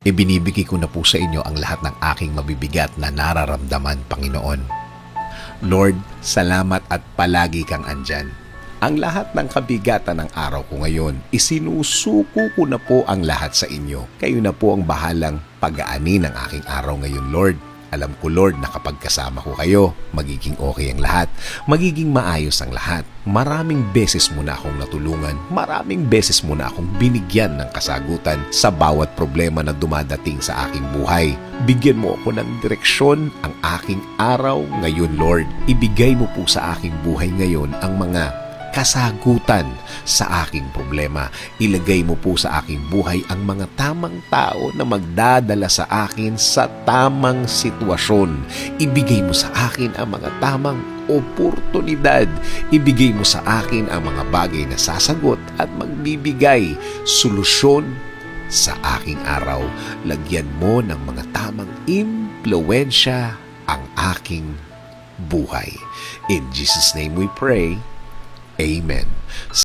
Ibinibigay ko na po sa inyo ang lahat ng aking mabibigat na nararamdaman, Panginoon. Lord, salamat at palagi kang andyan. Ang lahat ng kabigatan ng araw ko ngayon, isinusuko ko na po ang lahat sa inyo. Kayo na po ang bahalang pag-aani ng aking araw ngayon, Lord. Alam ko, Lord, na kapag kasama ko kayo, magiging okay ang lahat. Magiging maayos ang lahat. Maraming beses mo na akong natulungan. Maraming beses mo na akong binigyan ng kasagutan sa bawat problema na dumadating sa aking buhay. Bigyan mo ako ng direksyon ang aking araw ngayon, Lord. Ibigay mo po sa aking buhay ngayon ang mga kasagutan sa aking problema. Ilagay mo po sa aking buhay ang mga tamang tao na magdadala sa akin sa tamang sitwasyon. Ibigay mo sa akin ang mga tamang oportunidad. Ibigay mo sa akin ang mga bagay na sasagot at magbibigay solusyon sa aking araw. Lagyan mo ng mga tamang impluwensya ang aking buhay. In Jesus' name we pray. Amen.